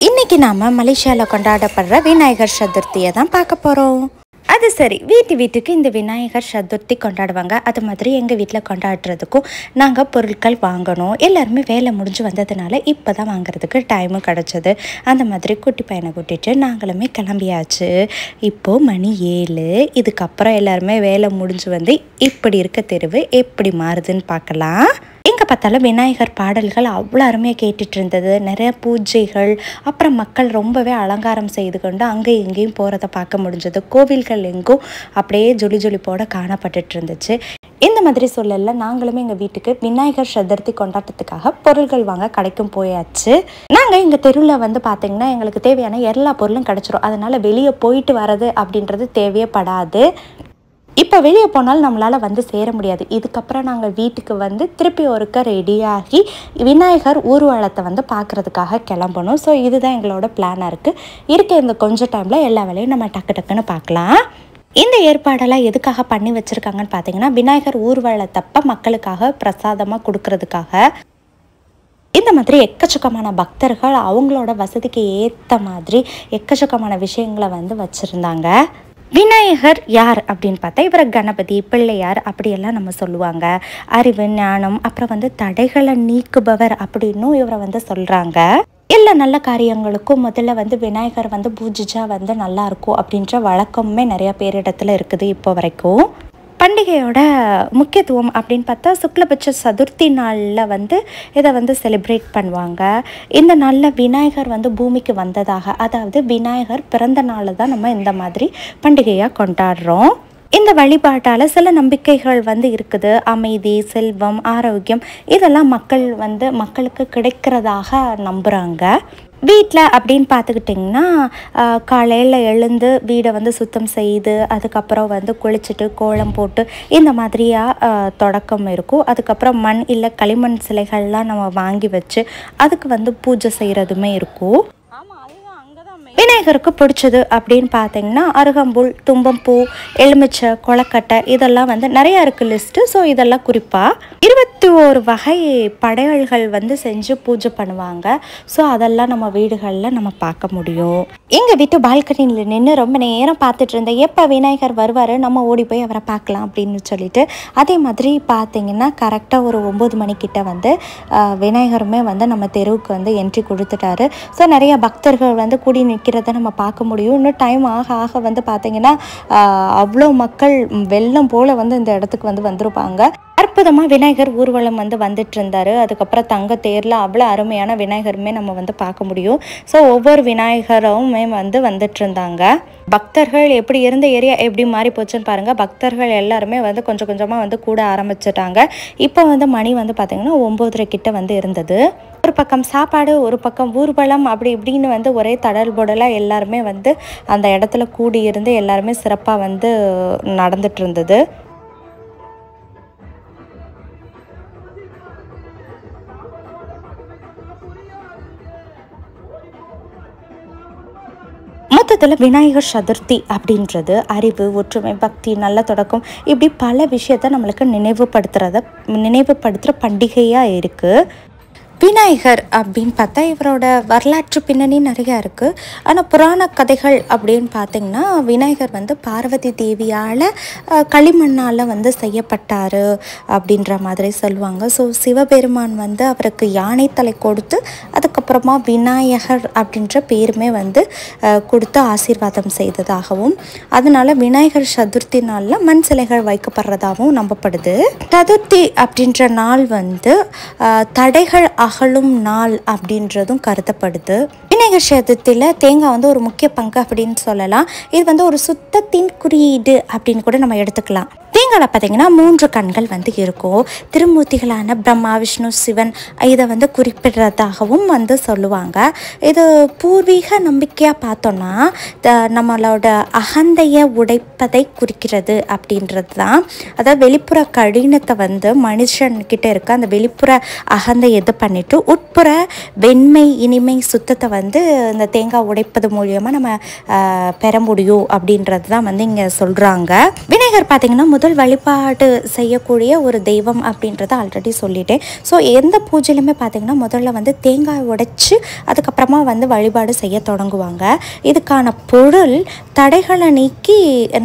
இன்னைக்கு நாம மலேசியாவில் கொண்டாடப்படுற விநாயகர் சதுர்த்தியை தான் பார்க்க போகிறோம். அது சரி, வீட்டுக்கு இந்த விநாயகர் சதுர்த்தி கொண்டாடுவாங்க. அது மாதிரி எங்கள் வீட்டில் கொண்டாடுறதுக்கும் நாங்கள் பொருட்கள் வாங்கணும். எல்லாருமே வேலை முடிஞ்சு வந்ததுனால இப்போ தான் வாங்குறதுக்கு டைமும் கிடச்சிது. அந்த மாதிரி குட்டி பையனை கூட்டிகிட்டு நாங்களுமே கிளம்பியாச்சு. இப்போது மணி 7. இதுக்கப்புறம் எல்லாருமே வேலை முடிஞ்சு வந்து இப்படி இருக்க தெருவு எப்படி மாறுதுன்னு பார்க்கலாம். எங்கே பார்த்தாலும் விநாயகர் பாடல்கள் அவ்வளோ அருமையாக கேட்டுட்டு இருந்தது. நிறைய பூஜைகள், அப்புறம் மக்கள் ரொம்பவே அலங்காரம் செய்து கொண்டு அங்கே இங்கேயும் போகிறத பார்க்க முடிஞ்சது. கோவில்கள் எங்கும் அப்படியே ஜொலிப்போட காணப்பட்டுட்டு இருந்துச்சு. இந்த மாதிரி சொல்லல நாங்களுமே எங்கள் வீட்டுக்கு விநாயகர் சதுர்த்தி கொண்டாட்டத்துக்காக பொருட்கள் வாங்க கடைக்கும் போயாச்சு. நாங்கள் எங்கள் தெருவில் வந்து பார்த்திங்கன்னா எங்களுக்கு தேவையான எல்லா பொருளும் கிடச்சிரும். அதனால் வெளியே போயிட்டு வர்றது அப்படின்றது தேவையப்படாது. இப்போ வெளியே போனாலும் நம்மளால் வந்து சேர முடியாது. இதுக்கப்புறம் நாங்கள் வீட்டுக்கு வந்து திருப்பி ஒருக்க ரெடியாகி விநாயகர் ஊர்வலத்தை வந்து பார்க்குறதுக்காக கிளம்பணும். ஸோ இதுதான் எங்களோட பிளானாக இருக்குது. இந்த கொஞ்சம் டைமில் எல்லா வேலையும் நம்ம டக்குன்னு பார்க்கலாம். இந்த ஏற்பாடெல்லாம் எதுக்காக பண்ணி வச்சுருக்காங்கன்னு பார்த்தீங்கன்னா, விநாயகர் ஊர்வலத்தப்ப மக்களுக்காக பிரசாதமாக கொடுக்கறதுக்காக. இந்த மாதிரி எக்கச்சக்கமான பக்தர்கள் அவங்களோட வசதிக்கு ஏற்ற மாதிரி எக்கச்சக்கமான விஷயங்களை வந்து வச்சுருந்தாங்க. விநாயகர் யார் அப்படின்னு பார்த்தா, இவரை கணபதி, பிள்ளையார் அப்படியெல்லாம் நம்ம சொல்லுவாங்க. அறிவு, ஞானம், அப்புறம் வந்து தடைகளை நீக்குபவர் அப்படின்னும் இவரை வந்து சொல்கிறாங்க. எல்லா நல்ல காரியங்களுக்கும் முதல்ல வந்து விநாயகர் வந்து பூஜிச்சா வந்து நல்லாயிருக்கும் அப்படின்ற வழக்கமே நிறையா பேரிடத்துல இருக்குது இப்போ வரைக்கும். பண்டிகையோட முக்கியத்துவம் அப்படின்னு பார்த்தா, சுக்லபட்ச சதுர்த்தி நாளில் வந்து இதை வந்து செலிப்ரேட் பண்ணுவாங்க. இந்த நாளில் விநாயகர் வந்து பூமிக்கு வந்ததாக, அதாவது விநாயகர் பிறந்த நாள் தான் நம்ம இந்த மாதிரி பண்டிகையாக கொண்டாடுறோம். இந்த வழிபாட்டால் சில நம்பிக்கைகள் வந்து இருக்குது. அமைதி, செல்வம், ஆரோக்கியம் இதெல்லாம் மக்களுக்கு கிடைக்கிறதாக நம்புகிறாங்க. வீட்டில் அப்படின்னு பார்த்துக்கிட்டிங்கன்னா, காலையில் எழுந்து வீடை வந்து சுத்தம் செய்து அதுக்கப்புறம் வந்து குளிச்சுட்டு கோலம் போட்டு இந்த மாதிரியாக தொடக்கம் இருக்கும். அதுக்கப்புறம் மண் இல்லை களிமண் சிலைகள்லாம் நம்ம வாங்கி வச்சு அதுக்கு வந்து பூஜை செய்கிறதுமே இருக்கும். விநாயகருக்கு பிடிச்சது அப்படின்னு பார்த்தீங்கன்னா, அருகம்புல், தும்பம்பூ, எலுமிச்சை, கொலக்கட்டை இதெல்லாம் வந்து நிறையா இருக்குது லிஸ்ட்டு. ஸோ இதெல்லாம் குறிப்பாக 21 வகை படையல்கள் வந்து செஞ்சு பூஜை பண்ணுவாங்க. ஸோ அதெல்லாம் நம்ம வீடுகளில் நம்ம பார்க்க முடியும். எங்கள் வீட்டு பால்கனியில் நின்று ரொம்ப நேரம் பார்த்துட்டு இருந்தேன், எப்போ விநாயகர் வருவார் நம்ம ஓடி போய் அவரை பார்க்கலாம் அப்படின்னு சொல்லிட்டு. அதே மாதிரி பார்த்தீங்கன்னா கரெக்டாக ஒரு 9 மணிக்கிட்ட வந்து விநாயகருமே வந்து நம்ம தெருவுக்கு வந்து என்ட்ரி கொடுத்துட்டாரு. ஸோ நிறைய பக்தர்கள் வந்து கூடி நிற்கிறத நம்ம பார்க்க முடியும். இன்னும் டைம் ஆக வந்து பார்த்திங்கன்னா அவ்வளோ மக்கள் வெள்ளம் போல் வந்து இந்த இடத்துக்கு வந்து வந்திருப்பாங்க. அற்புதமாக விநாயகர் ஊர்வலம் வந்து வந்துட்டு இருந்தார். அதுக்கப்புறம் தங்க தேரில் அவ்வளோ அருமையான விநாயகருமே நம்ம வந்து பார்க்க முடியும். ஸோ ஒவ்வொரு விநாயகருமே வந்து வந்துட்டு இருந்தாங்க. பக்தர்கள் எப்படி இருந்த ஏரியா எப்படி மாறி போச்சுன்னு பாருங்கள். பக்தர்கள் எல்லாருமே வந்து கொஞ்சம் கொஞ்சமாக வந்து கூட ஆரம்பிச்சிட்டாங்க. இப்போ வந்து மணி வந்து பார்த்திங்கன்னா 9:30 கிட்ட வந்து இருந்தது. ஒரு பக்கம் சாப்பாடு, ஒரு பக்கம் ஊர்வலம், அப்படி இப்படின்னு வந்து ஒரே தடல் பொடலாக எல்லாருமே வந்து அந்த இடத்துல கூடி இருந்து எல்லாருமே சிறப்பாக வந்து நடந்துட்டு இருந்தது. மொத்தத்தில் விநாயகர் சதுர்த்தி அப்படின்றது அறிவு, ஒற்றுமை, பக்தி, நல்ல தொடக்கம் இப்படி பல விஷயத்தை நம்மளுக்கு நினைவுபடுத்துகிற பண்டிகையாக இருக்குது. விநாயகர் அப்படின்னு பார்த்தா இவரோட வரலாற்று பின்னணி நிறையா இருக்குது. ஆனால் புராண கதைகள் அப்படின்னு பார்த்திங்கன்னா, விநாயகர் வந்து பார்வதி தேவியால் களிமண்ணால் வந்து செய்யப்பட்டார் அப்படின்ற மாதிரி சொல்லுவாங்க. ஸோ சிவபெருமான் வந்து அவருக்கு யானை தலை கொடுத்து அதுக்கப்புறமா விநாயகர் அப்படின்ற பேருமே வந்து கொடுத்து ஆசீர்வாதம் செய்ததாகவும், அதனால் விநாயகர் சதுர்த்தி நாளில் மண் சிலைகள் வைக்கப்படுறதாகவும் நம்பப்படுது. சதுர்த்தி அப்படின்ற நாள் வந்து தடைகள் அகலும் நாள் அப்படின்றதும் கருதப்படுது. விநாயகர் சதுர்த்தியில் தேங்காய் வந்து ஒரு முக்கிய பங்கு அப்படின்னு சொல்லலாம். இது வந்து ஒரு சுத்தத்தின் குறியீடு அப்படின்னு கூட நம்ம எடுத்துக்கலாம். தேங்காயில் பார்த்திங்கன்னா 3 கண்கள் வந்து இருக்கும். திருமூர்த்திகளான பிரம்மா, விஷ்ணு, சிவன் இதை வந்து குறிப்பிடுறதாகவும் வந்து சொல்லுவாங்க. இது பூர்வீக நம்பிக்கையாக பார்த்தோன்னா நம்மளோட அகந்தையை உடைப்பதை குறிக்கிறது அப்படின்றது தான். அதாவது வெளிப்புற கடினத்தை வந்து மனுஷன்கிட்ட இருக்க அந்த வெளிப்புற அகந்தை இது பண்ணிட்டு உட்புற வெண்மை, இனிமை, சுத்தத்தை வந்து இந்த தேங்காய் உடைப்பது மூலியமாக நம்ம பெற முடியும் அப்படின்றது தான் வந்து இங்கே சொல்கிறாங்க. விநாயகர் பார்த்திங்கன்னா முதல் வழிபாடு செய்யக்கூடிய ஒரு தெய்வம் அப்படின்றத ஆல்ரெடி சொல்லிட்டேன். ஸோ எந்த பூஜையிலுமே பார்த்திங்கன்னா முதல்ல வந்து தேங்காய் உடைச்சி அதுக்கப்புறமா வந்து வழிபாடு செய்ய தொடங்குவாங்க. இதுக்கான பொருள் தடைகளை நீக்கி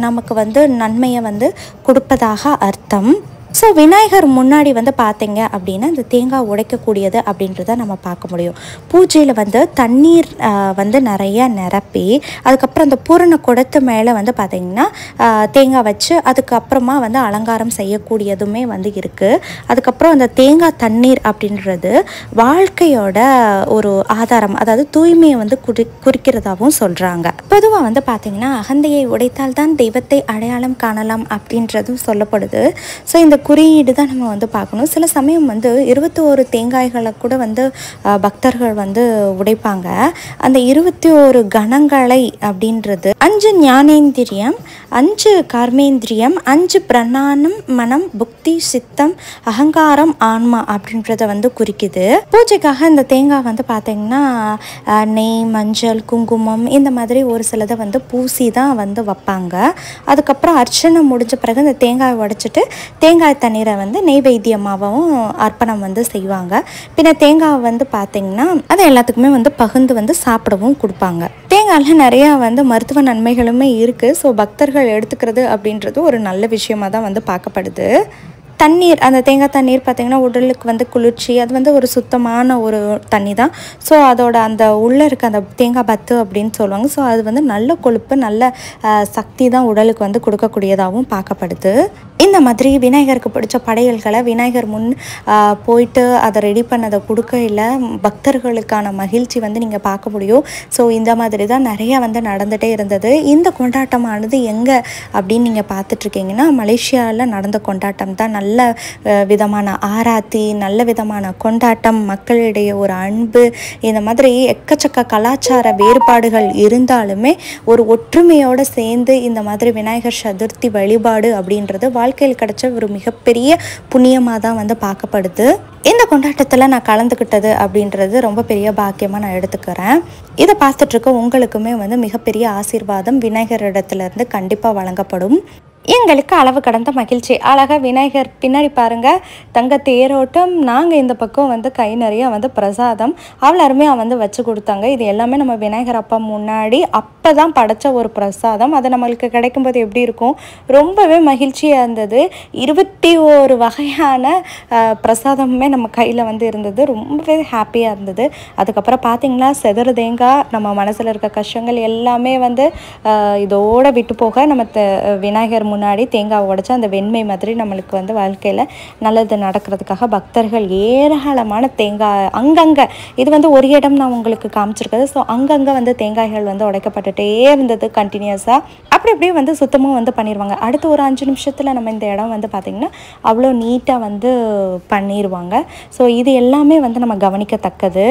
நமக்கு வந்து நன்மையை வந்து கொடுப்பதாக அர்த்தம். ஸோ விநாயகர் முன்னாடி வந்து பார்த்திங்க அப்படின்னா இந்த தேங்காய் உடைக்கக்கூடியது அப்படின்றத நம்ம பார்க்க முடியும். பூஜையில் வந்து தண்ணீர் வந்து நிறைய நிரப்பி அதுக்கப்புறம் அந்த பூரண குடத்து மேலே வந்து பார்த்திங்கன்னா தேங்காய் வச்சு அதுக்கப்புறமா வந்து அலங்காரம் செய்யக்கூடியதுமே வந்து இருக்குது. அதுக்கப்புறம் அந்த தேங்காய் தண்ணீர் அப்படின்றது வாழ்க்கையோட ஒரு ஆதாரம், அதாவது தூய்மையை வந்து குறிக்கிறதாகவும் சொல்கிறாங்க. பொதுவாக வந்து பார்த்திங்கன்னா அகந்தையை உடைத்தால் தான் தெய்வத்தை அடையாளம் காணலாம் அப்படின்றதும் சொல்லப்படுது. ஸோ இந்த குறியீடு தான் நம்ம வந்து பார்க்கணும். சில சமயம் வந்து 21 தேங்காய்களை கூட வந்து பக்தர்கள் வந்து உடைப்பாங்க. அந்த 21 கணங்களை அப்படின்றது 5 ஞானேந்திரியம், 5 கர்மேந்திரியம், 5 பிராணம், மனம், புக்தி, சித்தம், அகங்காரம், ஆன்மா அப்படின்றத வந்து குறிக்குது. பூஜைக்காக இந்த தேங்காய் வந்து பார்த்திங்கன்னா நெய், மஞ்சள், குங்குமம் இந்த மாதிரி ஒரு சிலதை வந்து பூசி தான் வந்து வைப்பாங்க. அதுக்கப்புறம் அர்ச்சனை முடிஞ்ச பிறகு இந்த தேங்காய் உடைச்சிட்டு தேங்காய் தண்ணீரை வந்து நெய்வேத்தியமாகவும் அர்ப்பணம் வந்து செய்வாங்க. பின்ன தேங்காய் வந்து பார்த்திங்கன்னா அதை எல்லாத்துக்குமே வந்து பகிர்ந்து வந்து சாப்பிடவும் கொடுப்பாங்க. தேங்காயில் நிறையா வந்து மருத்துவ நன்மைகளுமே இருக்குது. ஸோ பக்தர்கள் எடுத்துக்கிறது அப்படின்றது ஒரு நல்ல விஷயமாக தான் வந்து பார்க்கப்படுது. தண்ணீர், அந்த தேங்காய் தண்ணீர் பார்த்திங்கன்னா உடலுக்கு வந்து குளிர்ச்சி, அது வந்து ஒரு சுத்தமான ஒரு தண்ணி தான். ஸோ அதோட அந்த உள்ளே இருக்க அந்த தேங்காய் பத்து அப்படின்னு சொல்லுவாங்க. ஸோ அது வந்து நல்ல கொழுப்பு, நல்ல சக்தி தான் உடலுக்கு வந்து கொடுக்கக்கூடியதாகவும் பார்க்கப்படுது. இந்த மாதிரி விநாயகருக்கு பிடிச்ச படையல்களை விநாயகர் முன் போயிட்டு அதை ரெடி பண்ணதை கொடுக்கையில் பக்தர்களுக்கான மகிழ்ச்சி வந்து நீங்கள் பார்க்க முடியும். ஸோ இந்த மாதிரி தான் நிறையா வந்து நடந்துகிட்டே இருந்தது. இந்த கொண்டாட்டமானது எங்கே அப்படின்னு நீங்கள் பார்த்துட்ருக்கீங்கன்னா மலேசியாவில் நடந்த கொண்டாட்டம் தான். நல்ல விதமான ஆராத்தி, நல்ல விதமான கொண்டாட்டம், மக்களிடையே ஒரு அன்பு, இந்த மாதிரி எக்கச்சக்க கலாச்சார வேறுபாடுகள் இருந்தாலுமே ஒரு ஒற்றுமையோடு சேர்ந்து இந்த மாதிரி விநாயகர் சதுர்த்தி வழிபாடு அப்படின்றது வாழ்க்கையில் கிடைச்ச ஒரு மிகப்பெரிய புண்ணியமாக தான் வந்து பார்க்கப்படுது. இந்த கொண்டாட்டத்தில் நான் கலந்துக்கிட்டது அப்படின்றது ரொம்ப பெரிய பாக்கியமாக நான் எடுத்துக்கிறேன். இதை பார்த்துட்ருக்க உங்களுக்குமே வந்து மிகப்பெரிய ஆசீர்வாதம் விநாயகரிடத்துலேருந்து கண்டிப்பாக வழங்கப்படும். எங்களுக்கு அளவு கடந்த மகிழ்ச்சி. அழகாக விநாயகர் பின்னாடி பாருங்கள், தங்க தேரோட்டம், நாங்கள் இந்த பக்கம் வந்து கை நிறைய வந்து பிரசாதம் அவ்வளோ அருமையாக வந்து வச்சு கொடுத்தாங்க. இது எல்லாமே நம்ம விநாயகர் அப்பா முன்னாடி அப்போ தான் படைத்த ஒரு பிரசாதம். அது நம்மளுக்கு கிடைக்கும்போது எப்படி இருக்கும், ரொம்பவே மகிழ்ச்சியாக இருந்தது. 21 வகையான பிரசாதமுமே நம்ம கையில் வந்து இருந்தது. ரொம்பவே ஹாப்பியாக இருந்தது. அதுக்கப்புறம் பார்த்திங்கன்னா செதறு தேங்காய், நம்ம மனசில் இருக்க கஷ்டங்கள் எல்லாமே வந்து இதோடு விட்டு போக நம்ம விநாயகர் முன்னாடி தேங்காய் உடைச்சா அந்த வெண்மை மாதிரி நம்மளுக்கு வந்து வாழ்க்கையில் நல்லது நடக்கிறதுக்காக பக்தர்கள் ஏராளமான தேங்காய் அங்கங்கே, இது வந்து ஒரு இடம் நான் உங்களுக்கு காமிச்சிருக்குது. ஸோ அங்கங்கே வந்து தேங்காய்கள் வந்து உடைக்கப்பட்டுட்டே இருந்தது கண்டினியூஸாக. அப்படி அப்படியே வந்து சுத்தமாக வந்து பண்ணிடுவாங்க. அடுத்து ஒரு 5 நிமிஷத்தில் நம்ம இந்த இடம் வந்து பார்த்திங்கன்னா அவ்வளோ நீட்டாக வந்து பண்ணிடுவாங்க. ஸோ இது எல்லாமே வந்து நம்ம கவனிக்கத்தக்கது.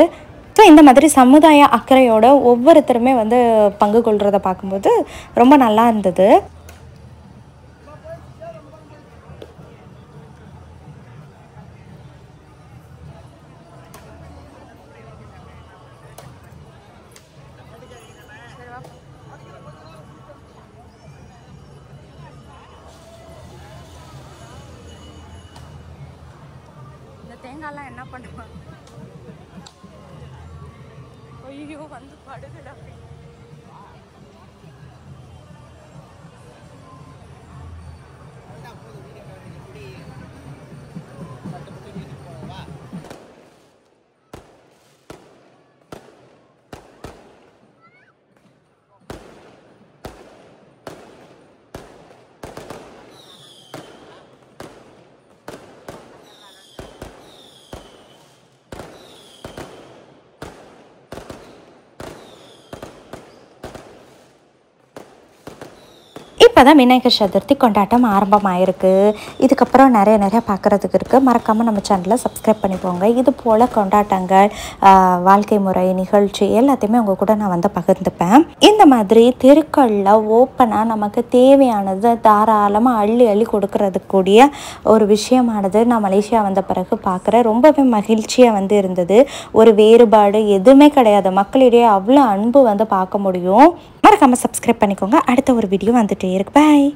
ஸோ இந்த மாதிரி சமுதாய அக்கறையோட ஒவ்வொருத்தருமே வந்து பங்கு கொள்கிறத பார்க்கும்போது ரொம்ப நல்லா இருந்தது. தேங்காய்லாம் என்ன பண்ணுவாங்க, ஐயோ வந்து படுகுடா. இப்போ தான் விநாயகர் சதுர்த்தி கொண்டாட்டம் ஆரம்பமாயிருக்கு. இதுக்கப்புறம் நிறைய பார்க்குறதுக்கு இருக்குது. மறக்காமல் நம்ம சேனலை சப்ஸ்கிரைப் பண்ணிப்போங்க. இது போல் கொண்டாட்டங்கள், வாழ்க்கை முறை, நிகழ்ச்சி எல்லாத்தையுமே உங்கள் கூட நான் வந்து பகிர்ந்துப்பேன். இந்த மாதிரி தெருக்களில் ஓப்பனாக நமக்கு தேவையானது தாராளமாக அள்ளி கொடுக்கறதுக்கூடிய ஒரு விஷயமானது நான் மலேசியா வந்த பிறகு பார்க்குறேன். ரொம்பவே மகிழ்ச்சியாக வந்து இருந்தது. ஒரு வேறுபாடு எதுவுமே கிடையாது. மக்களிடையே அவ்வளோ அன்பு வந்து பார்க்க முடியும். மறக்காமல் சப்ஸ்கிரைப் பண்ணிக்கோங்க. அடுத்த ஒரு வீடியோ வந்துட்டே இருக்கு. பாய்.